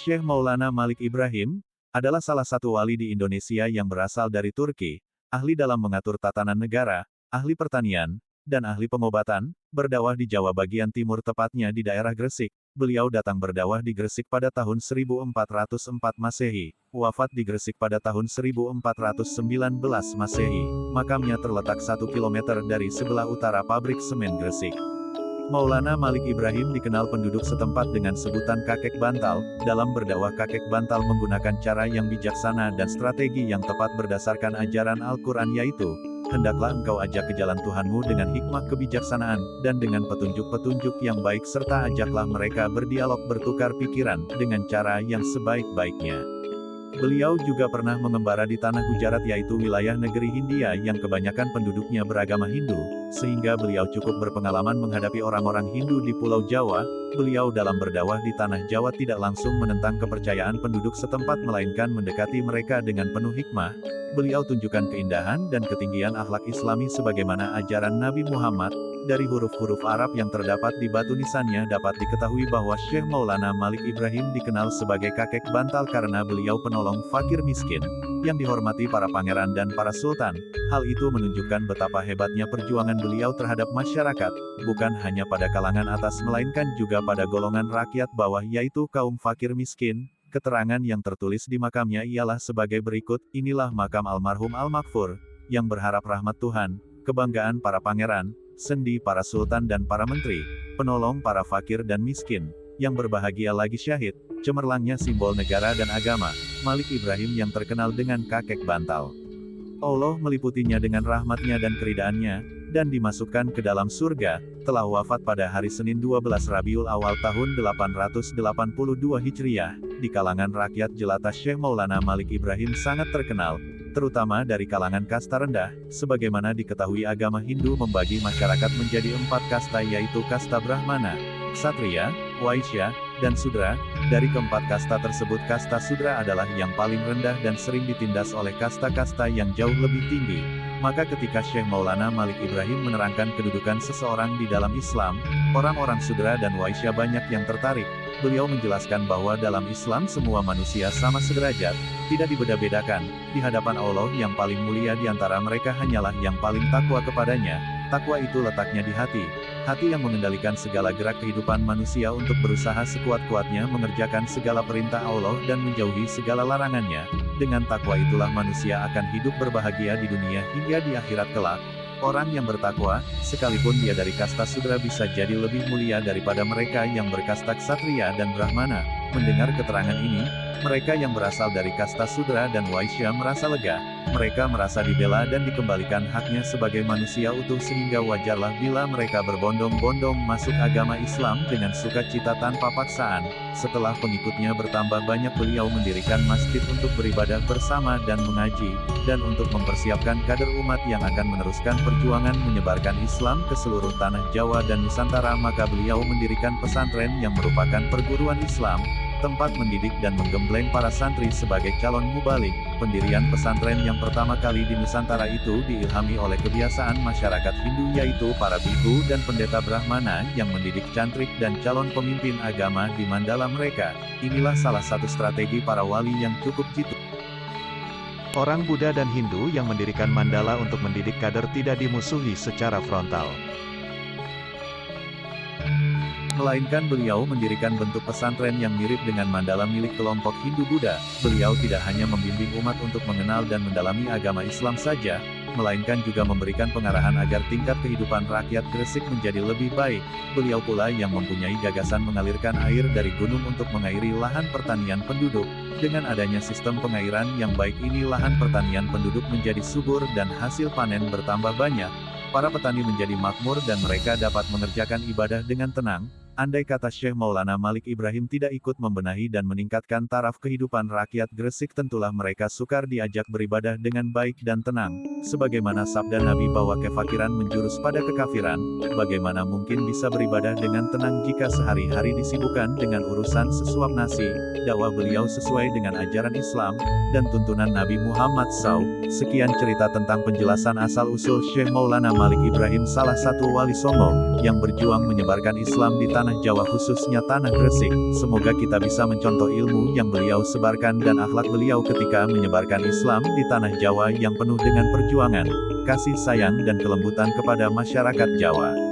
Syekh Maulana Malik Ibrahim adalah salah satu wali di Indonesia yang berasal dari Turki, ahli dalam mengatur tatanan negara, ahli pertanian, dan ahli pengobatan, berdakwah di Jawa bagian timur tepatnya di daerah Gresik. Beliau datang berdakwah di Gresik pada tahun 1404 Masehi, wafat di Gresik pada tahun 1419 Masehi. Makamnya terletak 1 km dari sebelah utara pabrik semen Gresik. Maulana Malik Ibrahim dikenal penduduk setempat dengan sebutan kakek bantal. Dalam berdakwah, kakek bantal menggunakan cara yang bijaksana dan strategi yang tepat berdasarkan ajaran Al-Quran, yaitu, hendaklah engkau ajak ke jalan Tuhanmu dengan hikmah kebijaksanaan, dan dengan petunjuk-petunjuk yang baik, serta ajaklah mereka berdialog bertukar pikiran, dengan cara yang sebaik-baiknya. Beliau juga pernah mengembara di tanah Gujarat, yaitu wilayah negeri Hindia yang kebanyakan penduduknya beragama Hindu, sehingga beliau cukup berpengalaman menghadapi orang-orang Hindu di Pulau Jawa. Beliau dalam berdakwah di tanah Jawa tidak langsung menentang kepercayaan penduduk setempat, melainkan mendekati mereka dengan penuh hikmah. Beliau tunjukkan keindahan dan ketinggian akhlak Islami sebagaimana ajaran Nabi Muhammad. Dari huruf-huruf Arab yang terdapat di batu nisannya dapat diketahui bahwa Syekh Maulana Malik Ibrahim dikenal sebagai kakek bantal karena beliau penolong fakir miskin, yang dihormati para pangeran dan para sultan. Hal itu menunjukkan betapa hebatnya perjuangan beliau terhadap masyarakat, bukan hanya pada kalangan atas melainkan juga pada golongan rakyat bawah, yaitu kaum fakir miskin. Keterangan yang tertulis di makamnya ialah sebagai berikut: inilah makam almarhum Al-Maghfur, yang berharap rahmat Tuhan, kebanggaan para pangeran, sendi para sultan dan para menteri, penolong para fakir dan miskin, yang berbahagia lagi syahid, cemerlangnya simbol negara dan agama, Malik Ibrahim yang terkenal dengan kakek bantal. Allah meliputinya dengan rahmatnya dan keridaannya, dan dimasukkan ke dalam surga. Telah wafat pada hari Senin 12 Rabiul Awal tahun 882 Hijriah. Di kalangan rakyat jelata, Syekh Maulana Malik Ibrahim sangat terkenal, terutama dari kalangan kasta rendah. Sebagaimana diketahui, agama Hindu membagi masyarakat menjadi 4 kasta, yaitu kasta Brahmana, Ksatria, Waisya, dan Sudra. Dari keempat kasta tersebut, kasta Sudra adalah yang paling rendah dan sering ditindas oleh kasta-kasta yang jauh lebih tinggi. Maka ketika Syekh Maulana Malik Ibrahim menerangkan kedudukan seseorang di dalam Islam, orang-orang Sudra dan Waisya banyak yang tertarik. Beliau menjelaskan bahwa dalam Islam semua manusia sama sederajat, tidak dibeda-bedakan. Di hadapan Allah yang paling mulia di antara mereka hanyalah yang paling takwa kepadanya. Takwa itu letaknya di hati. Hati yang mengendalikan segala gerak kehidupan manusia untuk berusaha sekuat-kuatnya mengerjakan segala perintah Allah dan menjauhi segala larangannya. Dengan takwa itulah manusia akan hidup berbahagia di dunia hingga di akhirat kelak. Orang yang bertakwa, sekalipun dia dari kasta Sudra, bisa jadi lebih mulia daripada mereka yang berkasta Ksatria dan Brahmana. Mendengar keterangan ini, mereka yang berasal dari kasta Sudra dan Waisya merasa lega. Mereka merasa dibela dan dikembalikan haknya sebagai manusia utuh, sehingga wajarlah bila mereka berbondong-bondong masuk agama Islam dengan sukacita tanpa paksaan. Setelah pengikutnya bertambah banyak, beliau mendirikan masjid untuk beribadah bersama dan mengaji, dan untuk mempersiapkan kader umat yang akan meneruskan perjuangan menyebarkan Islam ke seluruh tanah Jawa dan Nusantara. Maka beliau mendirikan pesantren yang merupakan perguruan Islam, tempat mendidik dan menggembleng para santri sebagai calon mubalik. Pendirian pesantren yang pertama kali di Nusantara itu diilhami oleh kebiasaan masyarakat Hindu, yaitu para biku dan pendeta Brahmana yang mendidik cantrik dan calon pemimpin agama di mandala mereka. Inilah salah satu strategi para wali yang cukup jitu. Orang Buddha dan Hindu yang mendirikan mandala untuk mendidik kader tidak dimusuhi secara frontal, melainkan beliau mendirikan bentuk pesantren yang mirip dengan mandala milik kelompok Hindu Buddha. Beliau tidak hanya membimbing umat untuk mengenal dan mendalami agama Islam saja, melainkan juga memberikan pengarahan agar tingkat kehidupan rakyat Gresik menjadi lebih baik. Beliau pula yang mempunyai gagasan mengalirkan air dari gunung untuk mengairi lahan pertanian penduduk. Dengan adanya sistem pengairan yang baik ini, lahan pertanian penduduk menjadi subur dan hasil panen bertambah banyak. Para petani menjadi makmur dan mereka dapat mengerjakan ibadah dengan tenang. Andai kata Syekh Maulana Malik Ibrahim tidak ikut membenahi dan meningkatkan taraf kehidupan rakyat Gresik, tentulah mereka sukar diajak beribadah dengan baik dan tenang. Sebagaimana sabda Nabi bahwa kefakiran menjurus pada kekafiran, bagaimana mungkin bisa beribadah dengan tenang jika sehari-hari disibukkan dengan urusan sesuap nasi? Dakwah beliau sesuai dengan ajaran Islam dan tuntunan Nabi Muhammad SAW. Sekian cerita tentang penjelasan asal-usul Syekh Maulana Malik Ibrahim, salah satu wali Songo yang berjuang menyebarkan Islam di tanah tanah Jawa khususnya tanah Gresik. Semoga kita bisa mencontoh ilmu yang beliau sebarkan dan akhlak beliau ketika menyebarkan Islam di tanah Jawa yang penuh dengan perjuangan, kasih sayang dan kelembutan kepada masyarakat Jawa.